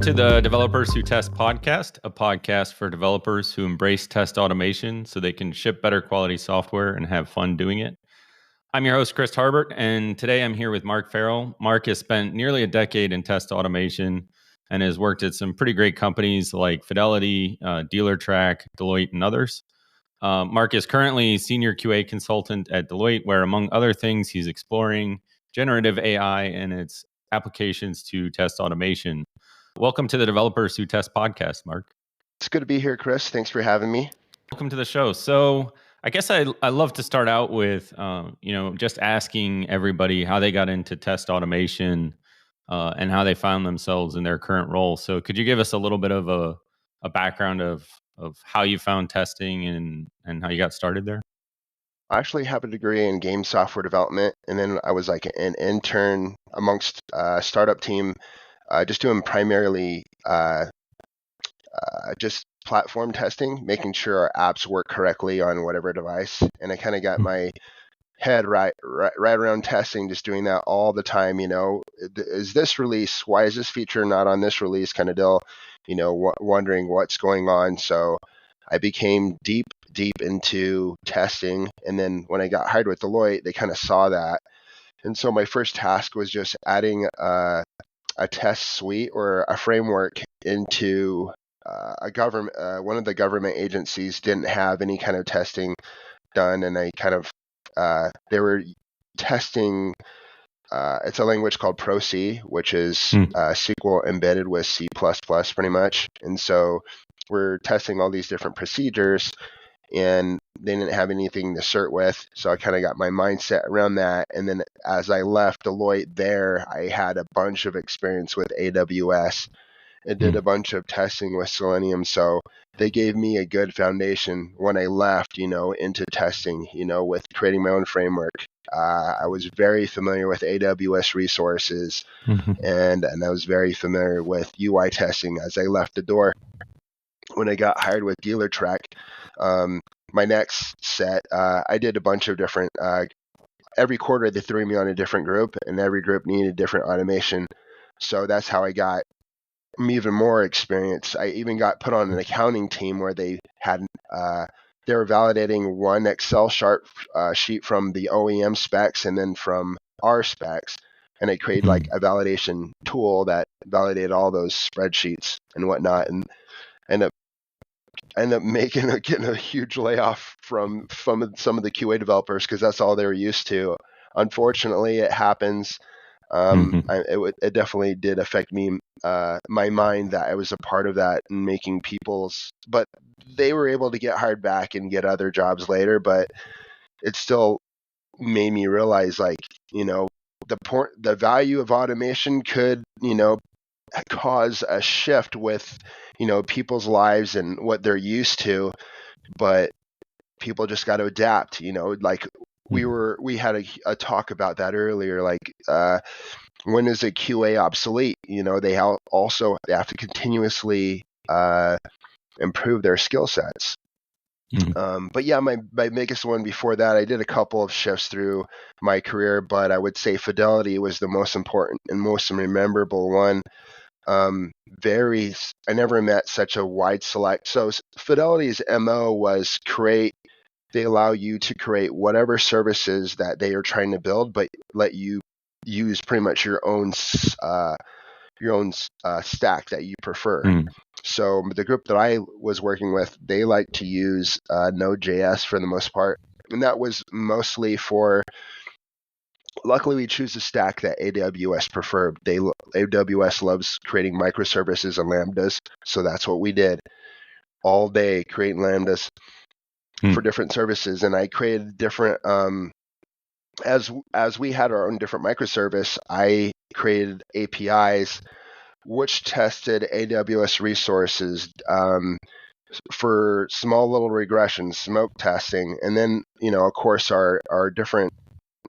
to the Developers Who Test podcast, a podcast for developers who embrace test automation so they can ship better quality software and have fun doing it. I'm your host, Chris Harbert, and today I'm here with Mark Farrell. Mark has spent nearly a decade in test automation and has worked at some pretty great companies like Fidelity, Dealertrack, Deloitte, and others. Mark is currently senior QA consultant at Deloitte, where, among other things, he's exploring generative AI and its applications to test automation. Welcome to the Developers Who Test podcast, Mark. It's good to be here, Chris. Thanks for having me. Welcome to the show. So I guess I love to start out with, just asking everybody how they got into test automation and how they found themselves in their current role. So could you give us a little bit of a background of how you found testing and how you got started there? I actually have a degree in game software development, and then I was like an intern amongst a startup team, just doing primarily just platform testing, making sure our apps work correctly on whatever device. And I kind of got my head right around testing, just doing that all the time. Is this release? Why is this feature not on this release? Kind of deal. Wondering what's going on. So I became deep into testing. And then when I got hired with Deloitte, they kind of saw that. And so my first task was just adding a test suite or a framework into a government. One of the government agencies didn't have any kind of testing done, and I kind of they were testing. It's a language called Pro-C, which is SQL embedded with C++, pretty much. And so we're testing all these different procedures, and they didn't have anything to cert with. So I kind of got my mindset around that. And then as I left Deloitte there, I had a bunch of experience with AWS and did a bunch of testing with Selenium. So they gave me a good foundation when I left, into testing, with creating my own framework. I was very familiar with AWS resources, and I was very familiar with UI testing as I left the door. When I got hired with Dealertrack, my next set, I did a bunch of different, every quarter they threw me on a different group, and every group needed different automation. So that's how I got even more experience. I even got put on an accounting team where they were validating one Excel sheet from the OEM specs and then from our specs, and I created like a validation tool that validated all those spreadsheets and whatnot, and end up getting a huge layoff from some of the QA developers because that's all they were used to. Unfortunately, it happens. It definitely did affect me, my mind, that I was a part of that and making but they were able to get hired back and get other jobs later, but it still made me realize, like, the value of automation could, cause a shift with, people's lives and what they're used to, but people just got to adapt, like we had a talk about that earlier, like when is a QA obsolete? They have to continuously improve their skill sets. But yeah, my biggest one before that, I did a couple of shifts through my career, but I would say Fidelity was the most important and most memorable one. I never met such a wide select. So Fidelity's MO was they allow you to create whatever services that they are trying to build, but let you use pretty much your own stack that you prefer. So the group that I was working with, they like to use Node.js for the most part, and that was mostly luckily we choose a stack that AWS preferred. AWS loves creating microservices and lambdas, so that's what we did all day, creating lambdas for different services. And I created different as we had our own different microservice, I created APIs which tested AWS resources for small little regressions, smoke testing, and then of course our different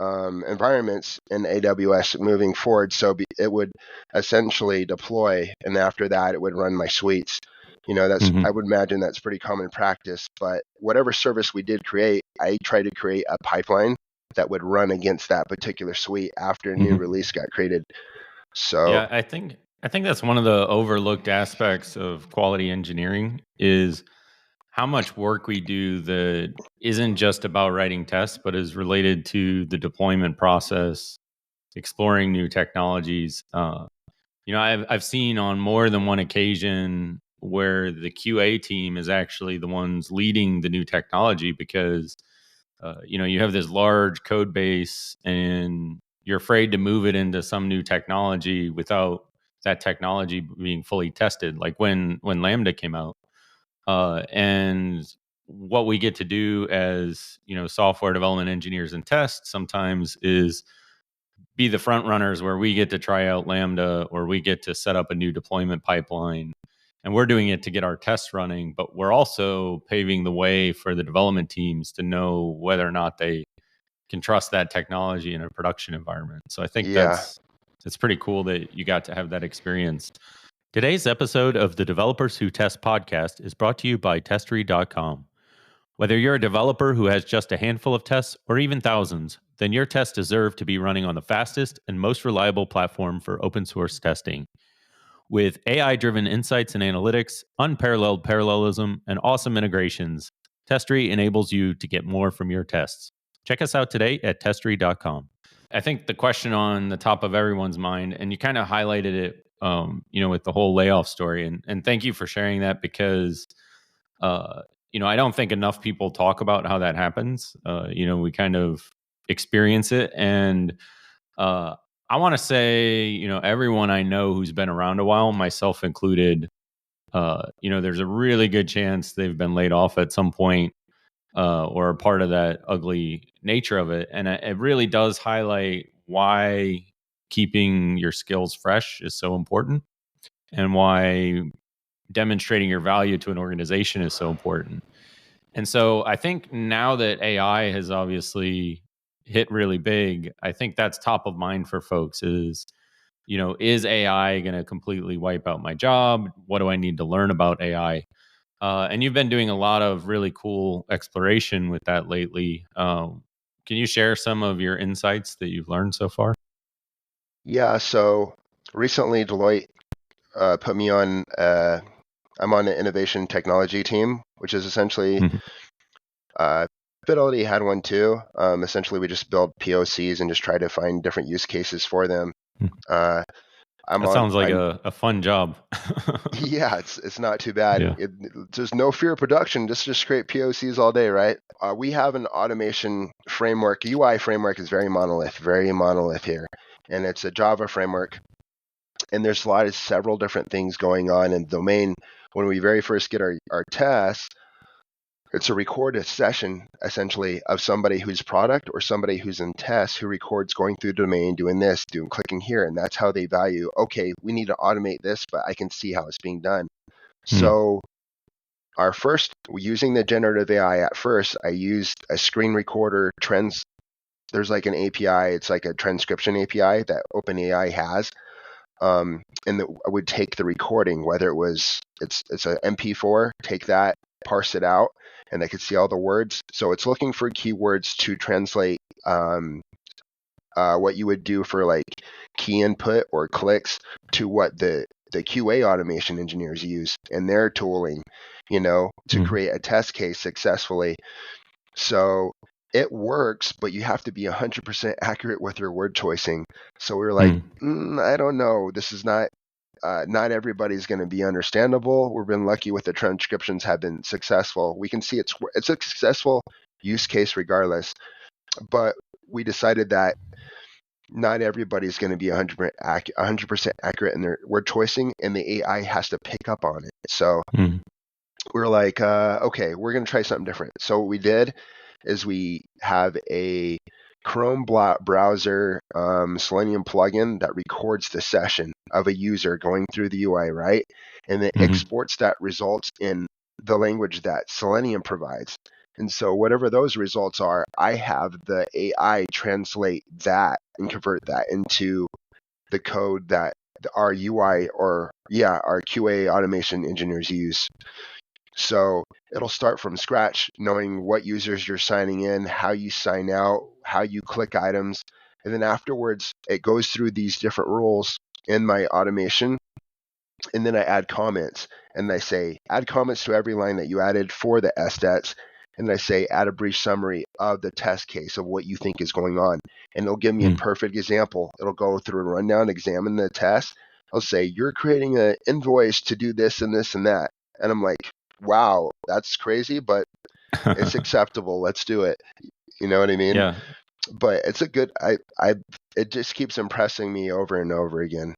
environments in AWS moving forward. So it would essentially deploy, and after that it would run my suites. I would imagine that's pretty common practice, but whatever service we did create, I tried to create a pipeline that would run against that particular suite after a new release got created. So yeah, I think I think that's one of the overlooked aspects of quality engineering is how much work we do that isn't just about writing tests, but is related to the deployment process, exploring new technologies. I've seen on more than one occasion where the QA team is actually the ones leading the new technology because you have this large code base and you're afraid to move it into some new technology without that technology being fully tested. Like when Lambda came out, and what we get to do as software development engineers and tests sometimes is be the front runners where we get to try out Lambda or we get to set up a new deployment pipeline. And we're doing it to get our tests running, but we're also paving the way for the development teams to know whether or not they can trust that technology in a production environment. So I think Yeah. it's pretty cool that you got to have that experience. Today's episode of the Developers Who Test podcast is brought to you by Testery.com. Whether you're a developer who has just a handful of tests or even thousands, then your tests deserve to be running on the fastest and most reliable platform for open source testing. With AI-driven insights and analytics, unparalleled parallelism, and awesome integrations, Testery enables you to get more from your tests. Check us out today at Testery.com. I think the question on the top of everyone's mind, and you kind of highlighted it, with the whole layoff story, and thank you for sharing that because, I don't think enough people talk about how that happens. We kind of experience it, and I want to say, everyone I know who's been around a while, myself included, there's a really good chance they've been laid off at some point or a part of that ugly nature of it. And it really does highlight why keeping your skills fresh is so important and why demonstrating your value to an organization is so important. And so I think now that AI has obviously hit really big, I think that's top of mind for folks is AI going to completely wipe out my job? What do I need to learn about AI? And you've been doing a lot of really cool exploration with that lately. Can you share some of your insights that you've learned so far? Yeah. So recently, Deloitte put me on. I'm on the innovation technology team, which is essentially Fidelity had one too. Essentially, we just build POCs and just try to find different use cases for them. That sounds like a fun job. Yeah, it's not too bad. Yeah. There's no fear of production. Just create POCs all day, right? We have an automation framework. UI framework is very monolith here, and it's a Java framework. And there's several different things going on in the domain. When we very first get our tests, it's a recorded session, essentially, of somebody who's product or somebody who's in tests who records going through the domain, doing this, clicking here, and that's how they value, okay, we need to automate this, but I can see how it's being done. So using the generative AI at first, I used a screen recorder trends. There's like an API, it's like a transcription API that OpenAI has. And I would take the recording, whether it's a MP4, take that, parse it out, and I could see all the words. So it's looking for keywords to translate what you would do for like key input or clicks to what the QA automation engineers use in their tooling, to create a test case successfully. So it works, but you have to be 100% accurate with your word choicing. So we were like, I don't know. This is not everybody's going to be understandable. We've been lucky with the transcriptions have been successful. We can see it's a successful use case regardless. But we decided that not everybody's going to be 100% accurate in their word choicing, and the AI has to pick up on it. So we're like, okay, we're going to try something different. So what we did is we have a Chrome browser Selenium plugin that records the session of a user going through the UI, right? And it exports that results in the language that Selenium provides. And so whatever those results are, I have the AI translate that and convert that into the code that our UI our QA automation engineers use. So it'll start from scratch, knowing what users you're signing in, how you sign out, how you click items. And then afterwards, it goes through these different rules in my automation and then I add comments, and I say, add comments to every line that you added for the stats. And I say, add a brief summary of the test case of what you think is going on. And it'll give me a perfect example. It'll go through a rundown, examine the test. I'll say, you're creating an invoice to do this and this and that. And I'm like, wow, that's crazy, but it's acceptable. Let's do it. You know what I mean? Yeah. But it's a good, it just keeps impressing me over and over again,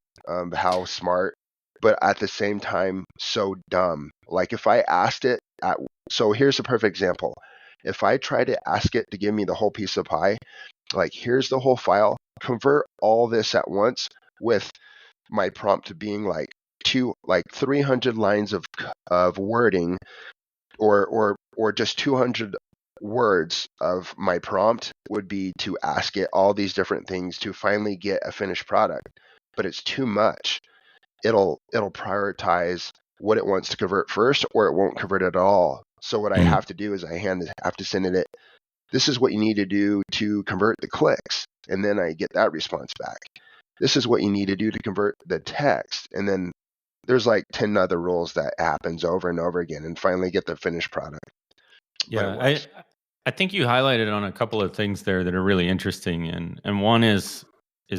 how smart, but at the same time, so dumb. Like if I asked it so here's a perfect example. If I try to ask it to give me the whole piece of pie, like here's the whole file, convert all this at once with my prompt being like 300 lines of wording, or just 200 words of my prompt would be to ask it all these different things to finally get a finished product. But it's too much. It'll prioritize what it wants to convert first, or it won't convert at all. So what I have to do is I have to send it, this is what you need to do to convert the clicks. And then I get that response back. This is what you need to do to convert the text. And then there's like 10 other rules that happens over and over again, and finally get the finished product. Yeah, I think you highlighted on a couple of things there that are really interesting, and one is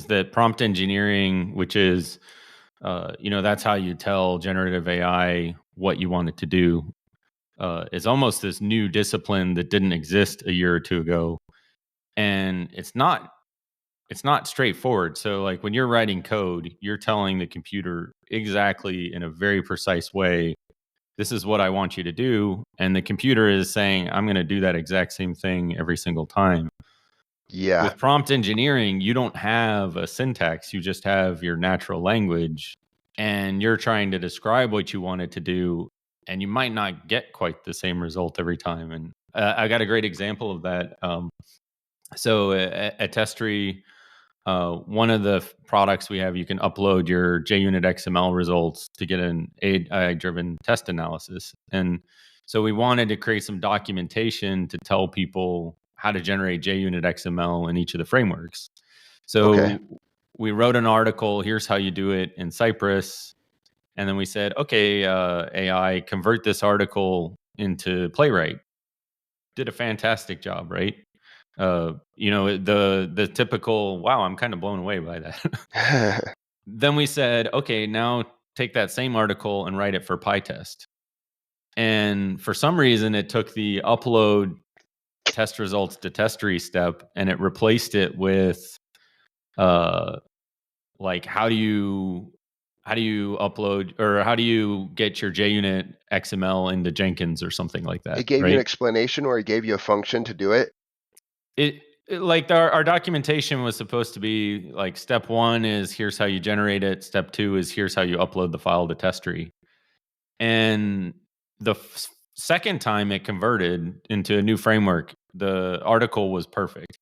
that prompt engineering, which is that's how you tell generative AI what you want it to do, is almost this new discipline that didn't exist a year or two ago, and it's not straightforward. So like when you're writing code, you're telling the computer exactly in a very precise way, this is what I want you to do. And the computer is saying, I'm going to do that exact same thing every single time. Yeah. With prompt engineering, you don't have a syntax. You just have your natural language, and you're trying to describe what you want it to do. And you might not get quite the same result every time. And I got a great example of that. So at Testry, one of the products we have, you can upload your JUnit XML results to get an AI-driven test analysis. And so we wanted to create some documentation to tell people how to generate JUnit XML in each of the frameworks. So we wrote an article, here's how you do it in Cypress. And then we said, okay, AI, convert this article into Playwright. Did a fantastic job, right? The typical, wow, I'm kind of blown away by that. Then we said, okay, now take that same article and write it for PyTest. And for some reason, it took the upload test results to Testry step, and it replaced it with like how do you upload, or how do you get your JUnit XML into Jenkins or something like that. It gave you an explanation, or it gave you a function to do it. Like our documentation was supposed to be like, step 1 is here's how you generate it. Step 2 is here's how you upload the file to Testry. And the second time it converted into a new framework, the article was perfect.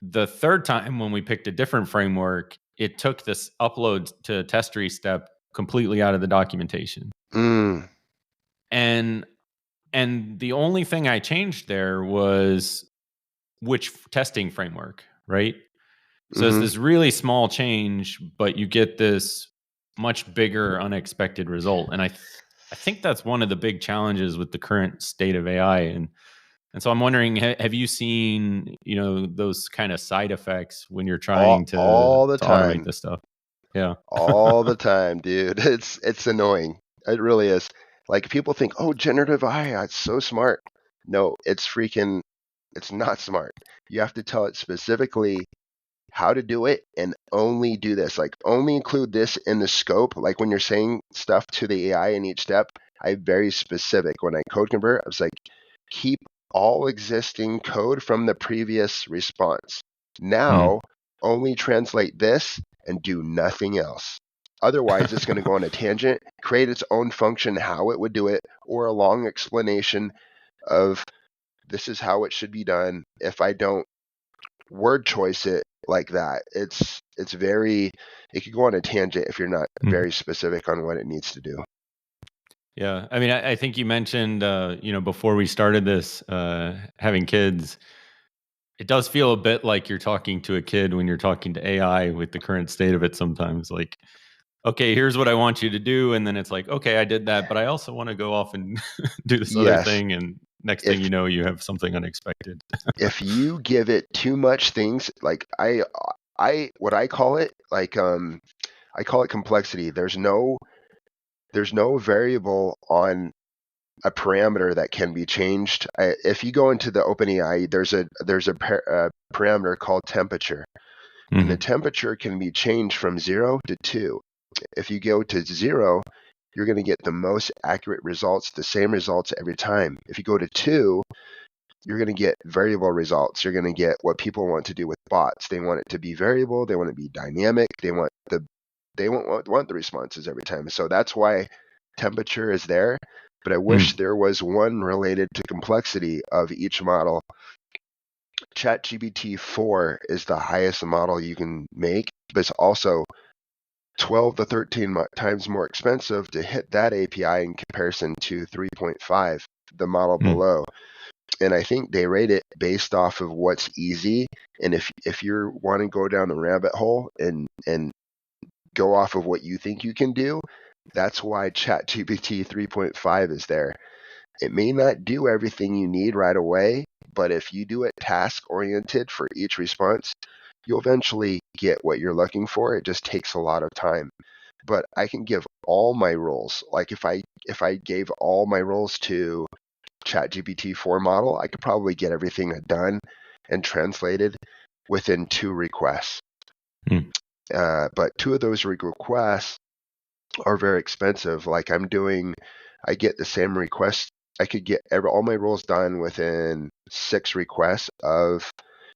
The third time when we picked a different framework, it took this upload to Testry step completely out of the documentation. And the only thing I changed there was which testing framework, right? So it's this really small change, but you get this much bigger unexpected result. And I think that's one of the big challenges with the current state of AI. And so I'm wondering, have you seen, those kind of side effects when you're trying to automate this stuff? Yeah. All the time, dude. It's annoying. It really is. Like people think, oh, generative AI, it's so smart. No, it's not smart. You have to tell it specifically how to do it, and only do this. Like only include this in the scope. Like when you're saying stuff to the AI in each step, I'm very specific. When I code convert, I was like, keep all existing code from the previous response. Now, only translate this and do nothing else. Otherwise, it's going to go on a tangent, create its own function how it would do it, or a long explanation of this is how it should be done. If I don't word choice it like that, it could go on a tangent if you're not very specific on what it needs to do. Yeah. I mean, I think you mentioned, before we started this, having kids, it does feel a bit like you're talking to a kid when you're talking to AI with the current state of it sometimes. Like okay, here's what I want you to do. And then it's like, okay, I did that, but I also want to go off and do this other Yes. thing. And next thing If you know, you have something unexpected. if you give it too much things, like what I call it, like I call it complexity. There's no variable on a parameter that can be changed. If you go into the OpenAI, there's a parameter called temperature, and the Mm-hmm. temperature can be changed from 0 to 2. If you go to 0, you're going to get the most accurate results, the same results every time. If you go to 2, you're going to get variable results. You're going to get what people want to do with bots. They want it to be variable. They want it to be dynamic. They want the responses every time. So that's why temperature is there. But I wish there was one related to complexity of each model. ChatGPT 4 is the highest model you can make, but it's also 12 to 13 times more expensive to hit that API in comparison to 3.5, the model below. And I think they rate it based off of what's easy. And if you want to go down the rabbit hole and go off of what you think you can do, that's why ChatGPT 3.5 is there. It may not do everything you need right away, but if you do it task oriented for each response, you'll eventually get what you're looking for. It just takes a lot of time. But I can give all my roles. Like if I gave all my roles to ChatGPT 4 model, I could probably get everything done and translated within 2 requests. But 2 of those requests are very expensive. Like I get the same request. I could get all my roles done within 6 requests of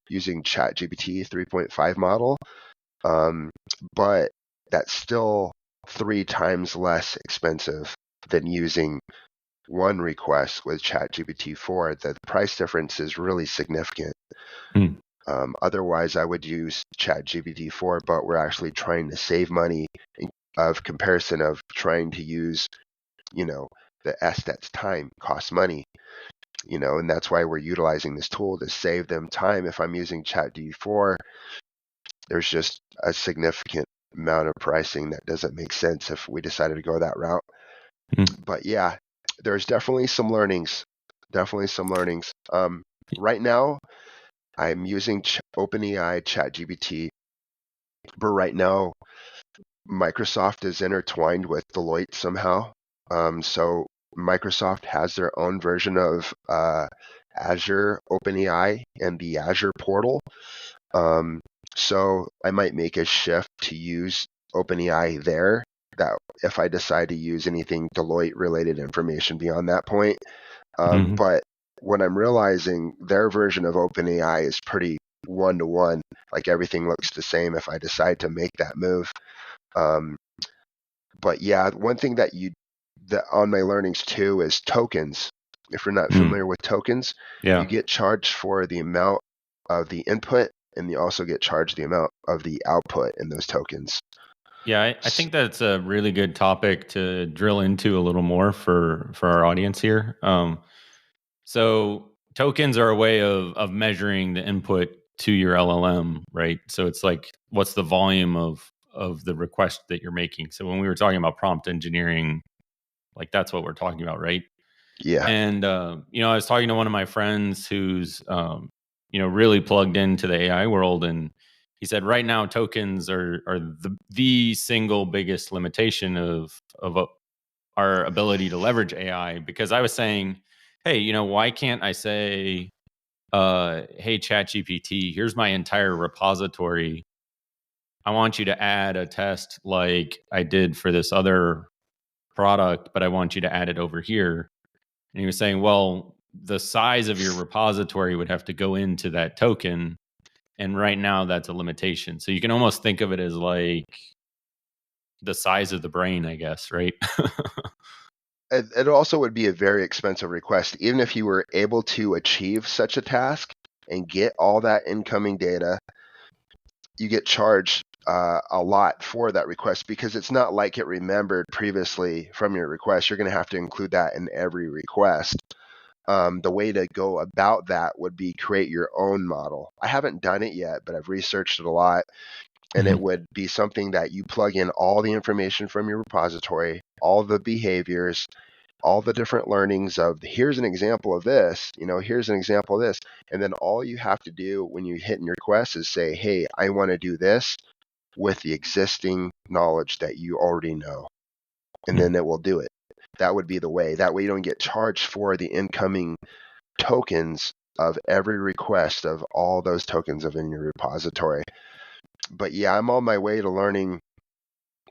using ChatGPT 3.5 model. But that's still 3 times less expensive than using one request with ChatGPT 4. The price difference is really significant. Otherwise, I would use ChatGPT 4, but we're actually trying to save money of comparison of trying to use, the that's time costs money, and that's why we're utilizing this tool to save them time. If I'm using ChatGPT 4, there's just a significant amount of pricing that doesn't make sense if we decided to go that route. But yeah, there's definitely some learnings. Right now, I'm using OpenAI ChatGPT, but right now, Microsoft is intertwined with Deloitte somehow. So Microsoft has their own version of Azure OpenAI and the Azure portal. So I might make a shift to use OpenAI there. That if I decide to use anything Deloitte related information beyond that point. But what I'm realizing, their version of OpenAI is pretty one-to-one. Like everything looks the same if I decide to make that move. But yeah, one thing that on my learnings too is tokens. If you're not familiar with tokens, you get charged for the amount of the input, and you also get charged the amount of the output in those tokens. Yeah, I think that's a really good topic to drill into a little more for our audience here. So tokens are a way of measuring the input to your LLM, right? So it's like, what's the volume of the request that you're making? So when we were talking about prompt engineering, like that's what we're talking about, right? Yeah. And I was talking to one of my friends who's really plugged into the AI world, and he said right now tokens are the single biggest limitation of our ability to leverage AI. Because I was saying, hey, why can't I say, hey, ChatGPT, here's my entire repository. I want you to add a test like I did for this other product, but I want you to add it over here. And he was saying, well, the size of your repository would have to go into that token. And right now that's a limitation. So you can almost think of it as like the size of the brain, I guess, right? It also would be a very expensive request, even if you were able to achieve such a task and get all that incoming data. You get charged a lot for that request because it's not like it remembered previously from your request. You're going to have to include that in every request. The way to go about that would be create your own model. I haven't done it yet, but I've researched it a lot. and it would be something that you plug in all the information from your repository, all the behaviors, all the different learnings of here's an example of this, here's an example of this. And then all you have to do when you hit in your request is say, hey, I want to do this with the existing knowledge that you already know. And then it will do it. That would be the way. That way you don't get charged for the incoming tokens of every request of all those tokens of in your repository. But yeah, I'm on my way to learning,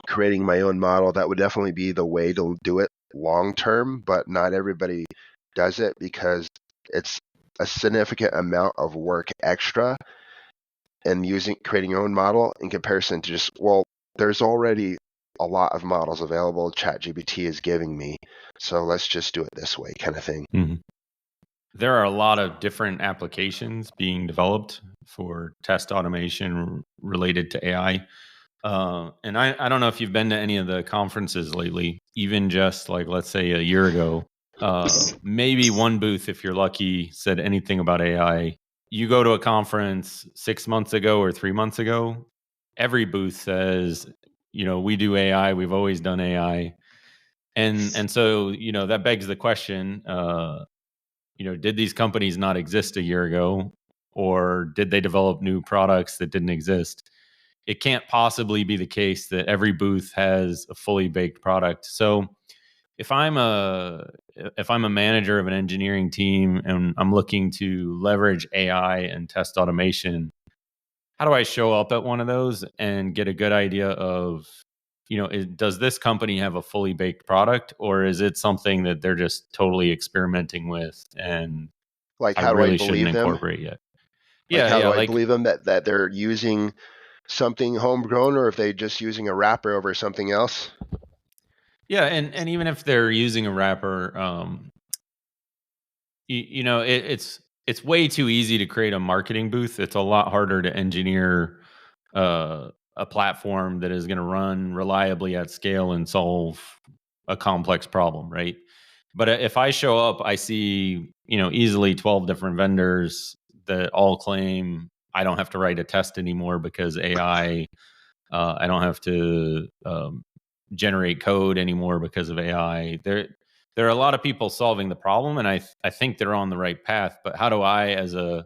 creating my own model. That would definitely be the way to do it long term, but not everybody does it because it's a significant amount of work extra and creating your own model in comparison to just, well, there's already a lot of models available ChatGPT is giving me, so let's just do it this way kind of thing. Mm-hmm. There are a lot of different applications being developed for test automation related to AI. And I don't know if you've been to any of the conferences lately, even just like, let's say a year ago, maybe one booth, if you're lucky, said anything about AI. You go to a conference 6 months ago or 3 months ago, every booth says, we do AI. We've always done AI. And so, that begs the question, did these companies not exist a year ago, or did they develop new products that didn't exist? It can't possibly be the case that every booth has a fully baked product. So if I'm a manager of an engineering team and I'm looking to leverage AI and test automation, how do I show up at one of those and get a good idea of, does this company have a fully baked product, or is it something that they're just totally experimenting with and Like, I how really do I believe shouldn't them? incorporate yet? Like, how Yeah. do I Like, believe them that they're using something homegrown, or if they just using a wrapper over something else? yeah. And even if they're using a wrapper, it's way too easy to create a marketing booth. It's a lot harder to engineer a platform that is going to run reliably at scale and solve a complex problem, right? But if I show up, I see easily 12 different vendors that all claim I don't have to write a test anymore because AI. I don't have to generate code anymore because of AI. There are a lot of people solving the problem, and I think they're on the right path. But how do I, as a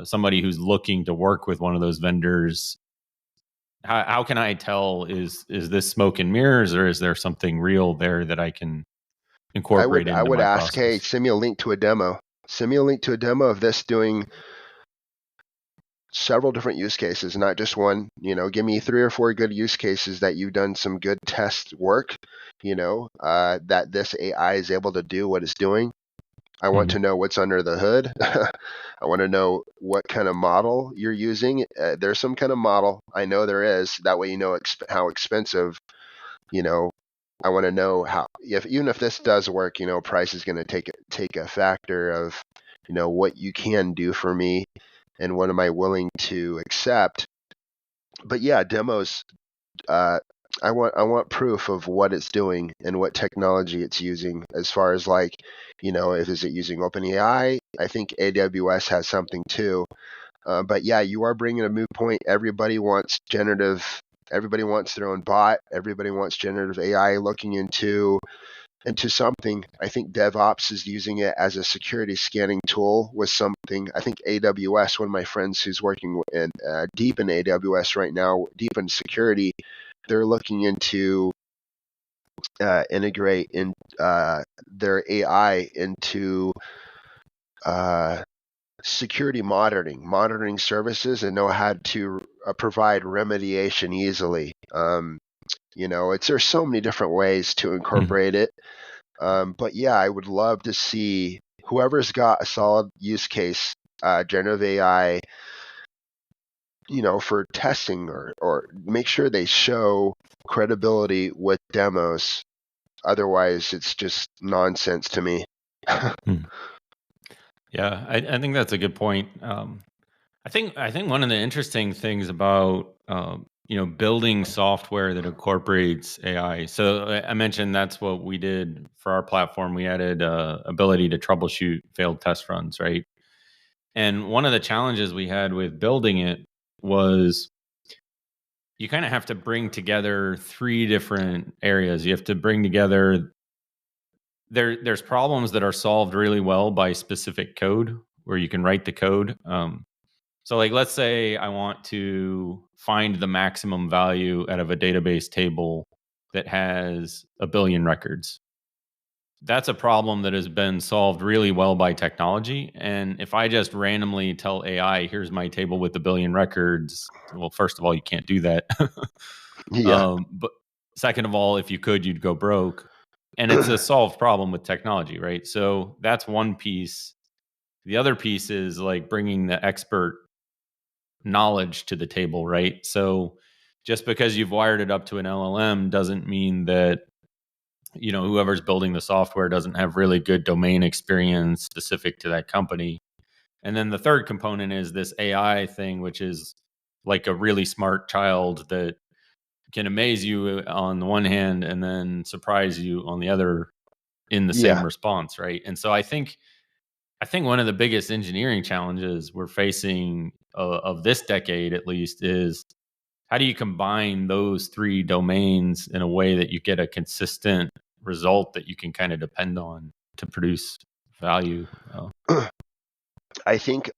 somebody who's looking to work with one of those vendors, how can I tell is this smoke and mirrors, or is there something real there that I can incorporate I into would my ask, hey, process? send me a link to a demo. Send me a link to a demo of this doing several different use cases, not just one. Give me 3 or 4 good use cases that you've done some good test work, that this AI is able to do what it's doing. I want to know what's under the hood. I want to know what kind of model you're using. There's some kind of model. I know there is. That way you know how expensive, I want to know how, even if this does work, price is going to take a factor of, what you can do for me and what am I willing to accept. But yeah, demos, I want proof of what it's doing and what technology it's using, as far as like, if is it using OpenAI? I think AWS has something too. But yeah, you are bringing a moot point. Everybody wants generative. Everybody wants their own bot. Everybody wants generative AI looking into something. I think DevOps is using it as a security scanning tool with something. I think AWS, one of my friends who's working in deep in AWS right now, deep in security, they're looking into integrate in their AI into security monitoring services, and know how to provide remediation easily. There's so many different ways to incorporate it. But yeah, I would love to see whoever's got a solid use case, generative AI, for testing, or make sure they show credibility with demos. Otherwise, it's just nonsense to me. Yeah, I think that's a good point. I think one of the interesting things about building software that incorporates AI. So I mentioned that's what we did for our platform. We added ability to troubleshoot failed test runs, right? And one of the challenges we had with building it was you kind of have to bring together three different areas. You have to bring together there's problems that are solved really well by specific code where you can write the code. So like, let's say I want to find the maximum value out of a database table that has 1 billion records. That's a problem that has been solved really well by technology. And if I just randomly tell AI, here's my table with 1 billion records, well, first of all, you can't do that. Yeah. But second of all, if you could, you'd go broke. And it's a solved problem with technology, right? So that's one piece. The other piece is like bringing the expert knowledge to the table, right? So just because you've wired it up to an LLM doesn't mean that whoever's building the software doesn't have really good domain experience specific to that company. And then the third component is this AI thing, which is like a really smart child that can amaze you on the one hand and then surprise you on the other in the Yeah. same response, right? And so I think one of the biggest engineering challenges we're facing of this decade, at least, is how do you combine those three domains in a way that you get a consistent result that you can kind of depend on to produce value? I think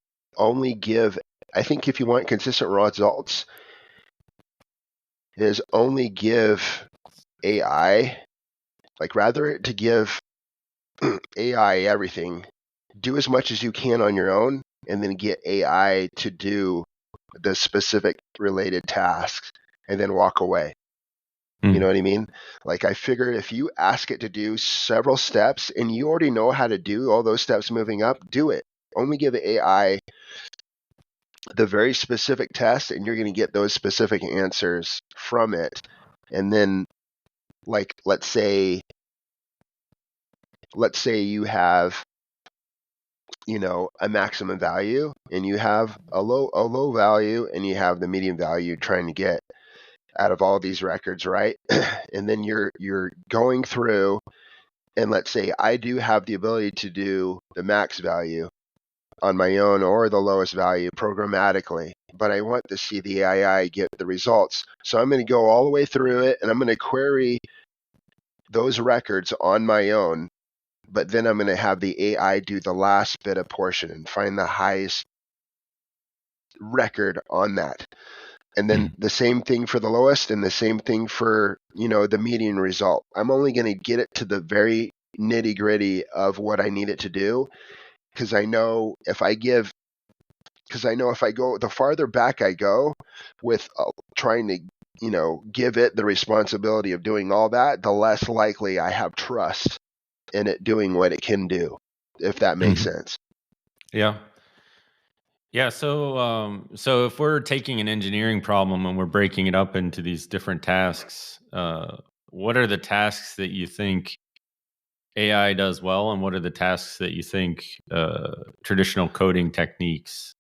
if you want consistent results, is only give AI, like rather to give AI everything, do as much as you can on your own and then get AI to do the specific related tasks and then walk away. You know what I mean? Like I figured if you ask it to do several steps and you already know how to do all those steps moving up, do it. Only give the AI the very specific test and you're going to get those specific answers from it. And then like let's say you have a maximum value and you have a low value and you have the medium value trying to get out of all these records, right? And then you're going through and let's say I do have the ability to do the max value on my own or the lowest value programmatically, but I want to see the AI get the results. So I'm going to go all the way through it and I'm going to query those records on my own, but then I'm going to have the AI do the last bit of portion and find the highest record on that. And then the same thing for the lowest and the same thing for, the median result. I'm only going to get it to the very nitty gritty of what I need it to do. Because I know if I go, the farther back I go with trying to, give it the responsibility of doing all that, the less likely I have trust in it doing what it can do, if that makes sense. Yeah. Yeah. So if we're taking an engineering problem and we're breaking it up into these different tasks, what are the tasks that you think AI does well, and what are the tasks that you think traditional coding techniques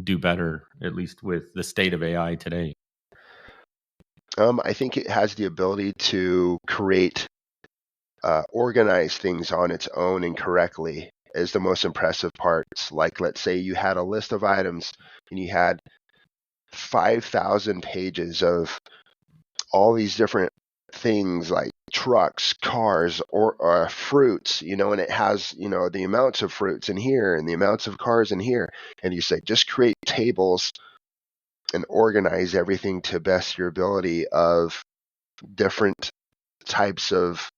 do better, at least with the state of AI today? I think it has the ability to create, organize things on its own and correctly is the most impressive parts. Like, let's say you had a list of items and you had 5,000 pages of all these different things like trucks, cars, or fruits, and it has, the amounts of fruits in here and the amounts of cars in here. And you say, just create tables and organize everything to best your ability of different types of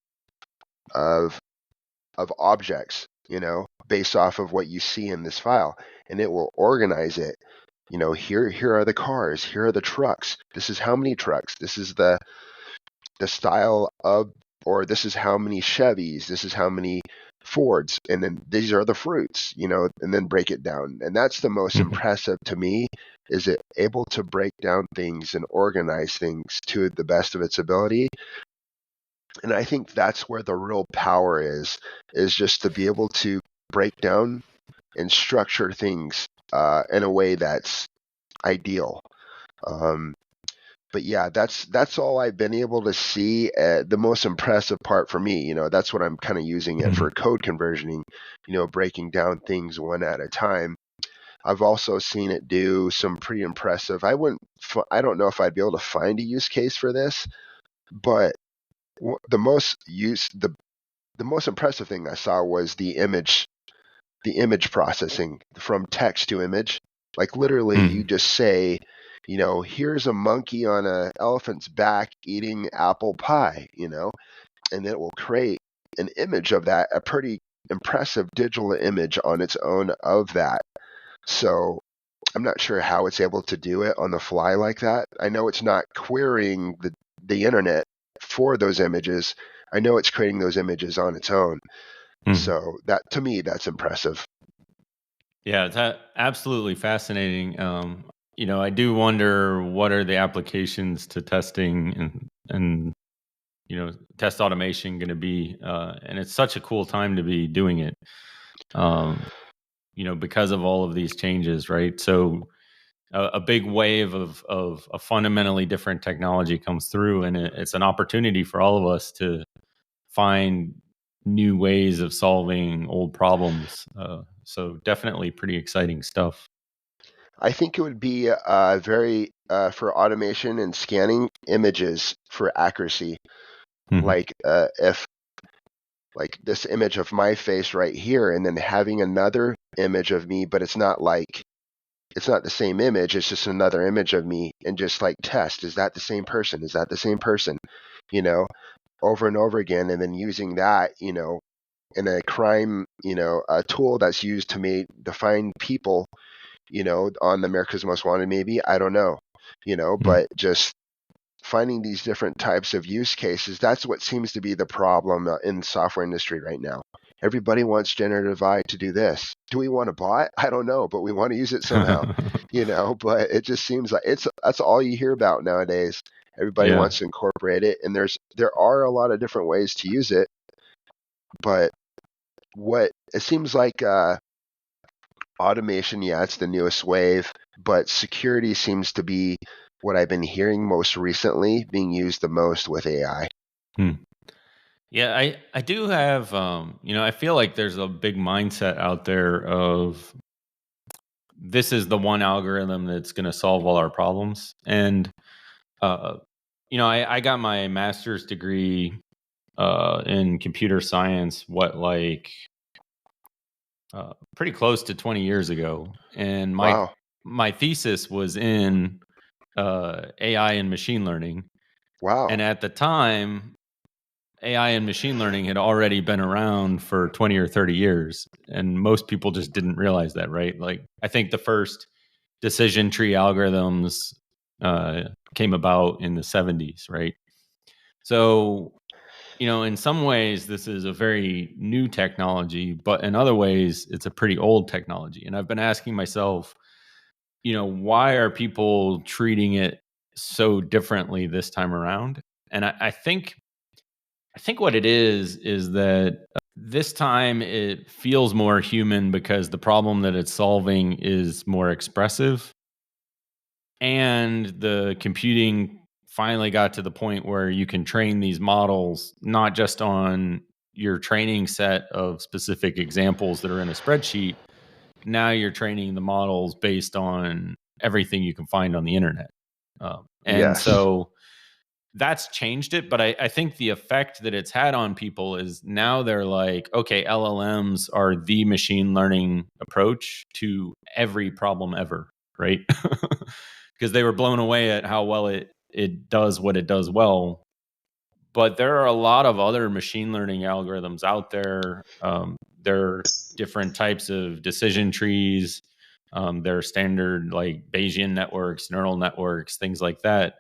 objects, based off of what you see in this file, and it will organize it. Here are the cars, here are the trucks. This is how many trucks. This is the style of, or this is how many Chevys. This is how many Fords, and then these are the fruits, and then break it down. And that's the most impressive to me, is it able to break down things and organize things to the best of its ability. And I think that's where the real power is just to be able to break down and structure things in a way that's ideal. But yeah, that's all I've been able to see. The most impressive part for me, that's what I'm kind of using it for code conversioning, breaking down things one at a time. I've also seen it do some pretty impressive. I don't know if I'd be able to find a use case for this, but the most impressive thing I saw was the image processing from text to image. Like literally, you just say, here's a monkey on an elephant's back eating apple pie, and it will create an image of that, a pretty impressive digital image on its own of that. So I'm not sure how it's able to do it on the fly like that. I know it's not querying the internet for those images. I know it's creating those images on its own. So that, to me, that's impressive. Yeah, it's absolutely fascinating. I do wonder what are the applications to testing and test automation going to be, and it's such a cool time to be doing it. Because of all of these changes, right? So a big wave of a fundamentally different technology comes through, and it's an opportunity for all of us to find new ways of solving old problems. So definitely pretty exciting stuff. I think it would be very for automation and scanning images for accuracy. Like if like this image of my face right here, and then having another image of me, but it's not the same image. It's just another image of me, and just like test, is that the same person? Is that the same person? Over and over again, and then using that, in a crime, a tool that's used to find people, on America's Most Wanted, maybe, I don't know, but just finding these different types of use cases, that's what seems to be the problem in the software industry right now. Everybody wants generative AI to do this. Do we want to buy it? I don't know, but we want to use it somehow, but it just seems like that's all you hear about nowadays. Everybody wants to incorporate it, and there are a lot of different ways to use it, but what it seems like automation, it's the newest wave, but security seems to be what I've been hearing most recently being used the most with AI. Yeah, I do have, I feel like there's a big mindset out there of this is the one algorithm that's going to solve all our problems. And, I got my master's degree in computer science, pretty close to 20 years ago. And my thesis was in AI and machine learning. Wow. And at the time, AI and machine learning had already been around for 20 or 30 years. And most people just didn't realize that, right? Like, I think the first decision tree algorithms came about in the 70s, right? So, in some ways, this is a very new technology, but in other ways, it's a pretty old technology. And I've been asking myself, why are people treating it so differently this time around? And I think what it is that this time it feels more human because the problem that it's solving is more expressive, and the computing finally got to the point where you can train these models not just on your training set of specific examples that are in a spreadsheet. Now you're training the models based on everything you can find on the internet. And so that's changed it. But I think the effect that it's had on people is now they're like, okay, LLMs are the machine learning approach to every problem ever, right? Because they were blown away at how well it does what it does well. But there are a lot of other machine learning algorithms out there. There are different types of decision trees. There are standard like Bayesian networks, neural networks, things like that.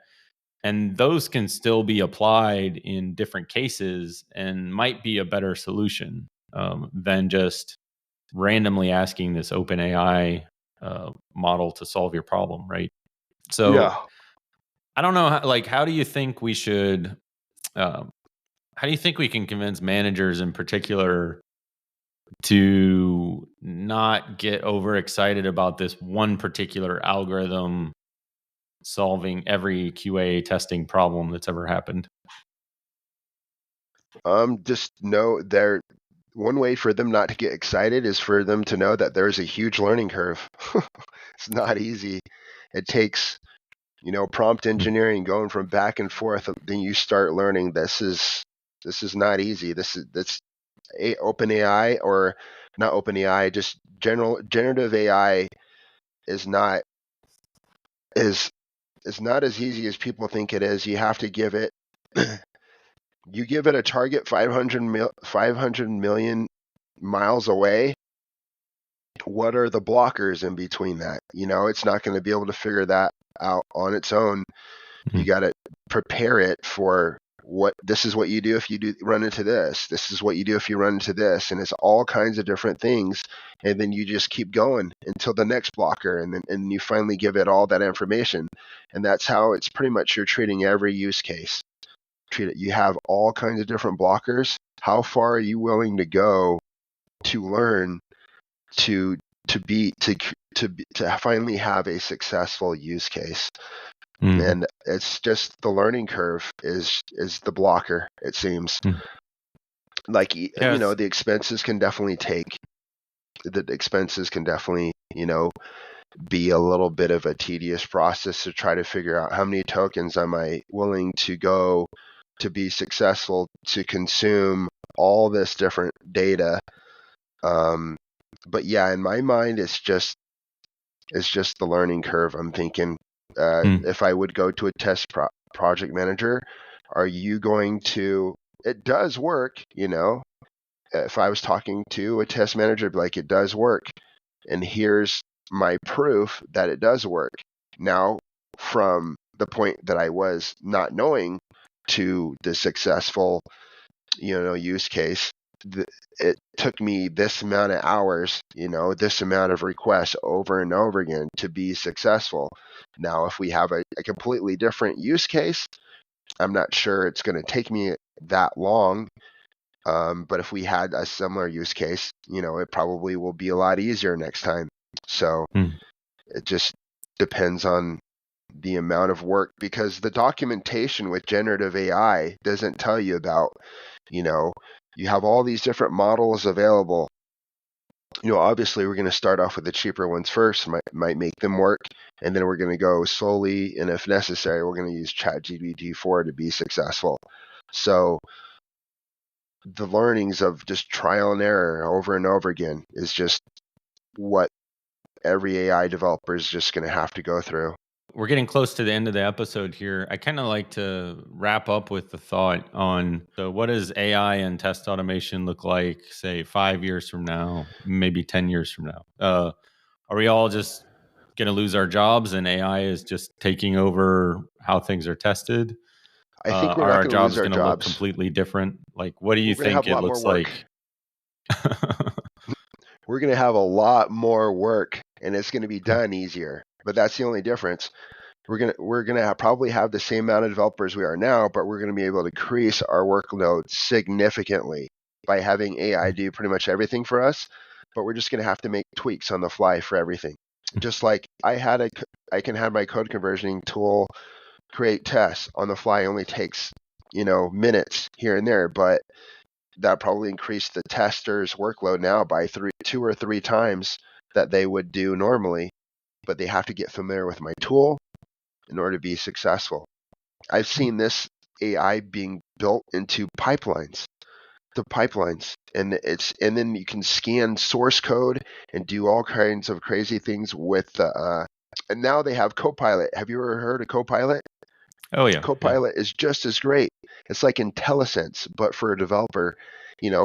And those can still be applied in different cases and might be a better solution than just randomly asking this open AI model to solve your problem, right? So I don't know, how do you think we should, how do you think we can convince managers in particular to not get overexcited about this one particular algorithm solving every QA testing problem that's ever happened? Just know one way for them not to get excited is for them to know that there's a huge learning curve. It's not easy. It takes, prompt engineering, going from back and forth. Then you start learning this is not easy. That's open AI, or not open AI, just generative AI is not is not as easy as people think it is. You have to give it a target 500 million miles away. What are the blockers in between that? It's not going to be able to figure that out on its own. You got to prepare it for this is what you do if you run into this. This is what you do if you run into this. And it's all kinds of different things. And then you just keep going until the next blocker. And you finally give it all that information. And that's how it's pretty much you're treating every use case. You have all kinds of different blockers. How far are you willing to go to learn to finally have a successful use case? And it's just the learning curve is the blocker, it seems. Like, the expenses can definitely be a little bit of a tedious process to try to figure out how many tokens am I willing to go to be successful to consume all this different data. But yeah, in my mind, it's just the learning curve. I'm thinking, if I would go to a test project manager, are you going to? It does work, If I was talking to a test manager, I'd be like, it does work, and here's my proof that it does work. Now, from the point that I was not knowing to the successful, use case, it took me this amount of hours, this amount of requests over and over again to be successful. Now, if we have a completely different use case, I'm not sure it's going to take me that long. But if we had a similar use case, it probably will be a lot easier next time. So it just depends on the amount of work, because the documentation with generative AI doesn't tell you about, you have all these different models available. Obviously we're going to start off with the cheaper ones first, might make them work, and then we're going to go slowly, and if necessary, we're going to use ChatGPT-4 to be successful. So the learnings of just trial and error over and over again is just what every AI developer is just going to have to go through. We're getting close to the end of the episode here. I kind of like to wrap up with the thought on, so what does AI and test automation look like, say, 5 years from now, maybe 10 years from now? Are we all just going to lose our jobs and AI is just taking over how things are tested? I think we're are not our going to jobs lose our going to look jobs. completely different? Like, what do you think it looks like? We're going to have a lot more work, and it's going to be done easier. But that's the only difference. We're going to probably have the same amount of developers we are now, but we're going to be able to increase our workload significantly by having AI do pretty much everything for us. But we're just going to have to make tweaks on the fly for everything. Just like I can have my code conversioning tool create tests on the fly. Only takes minutes here and there, but that probably increased the tester's workload now by 2 or 3 times that they would do normally. But they have to get familiar with my tool in order to be successful. I've seen this AI being built into pipelines. And then you can scan source code and do all kinds of crazy things with and now they have Copilot. Have you ever heard of Copilot? Oh yeah. Copilot is just as great. It's like IntelliSense, but for a developer,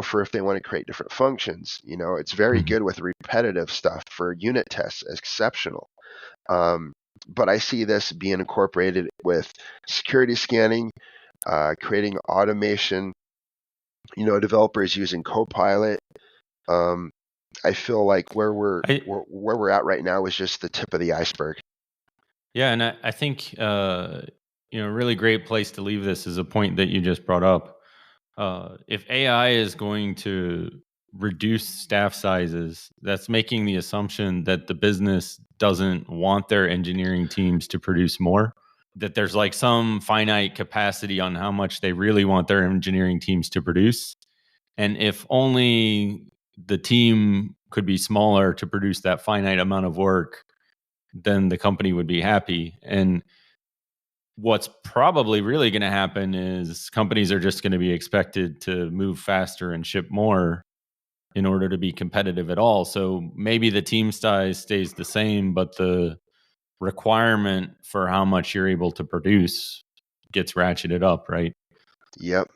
for if they want to create different functions. It's very good with repetitive stuff. For unit tests, exceptional. But I see this being incorporated with security scanning, creating automation, developers using Copilot. I feel like where we're at right now is just the tip of the iceberg. Yeah, and I think a really great place to leave this is a point that you just brought up. If AI is going to reduce staff sizes, that's making the assumption that the business doesn't want their engineering teams to produce more, that there's like some finite capacity on how much they really want their engineering teams to produce. And if only the team could be smaller to produce that finite amount of work, then the company would be happy. And what's probably really going to happen is companies are just going to be expected to move faster and ship more in order to be competitive at all. So maybe the team size stays the same, but the requirement for how much you're able to produce gets ratcheted up, right? Yep.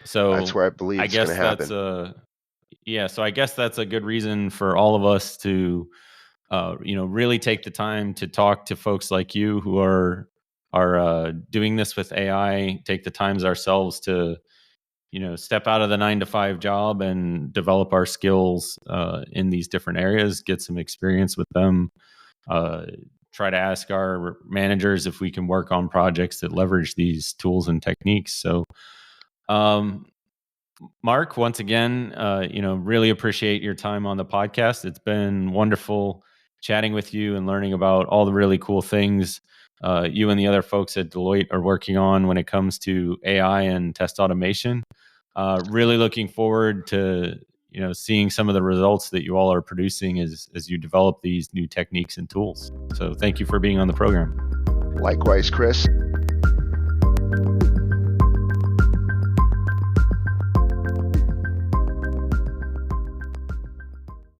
So That's where I believe it's going to happen. So I guess that's a good reason for all of us to really take the time to talk to folks like you who are doing this with AI, take the times ourselves to step out of the 9 to 5 job and develop our skills in these different areas, get some experience with them, try to ask our managers if we can work on projects that leverage these tools and techniques. So Mark, once again, really appreciate your time on the podcast. It's been wonderful chatting with you and learning about all the really cool things you and the other folks at Deloitte are working on when it comes to AI and test automation. Really looking forward to seeing some of the results that you all are producing as you develop these new techniques and tools. So thank you for being on the program. Likewise, Chris.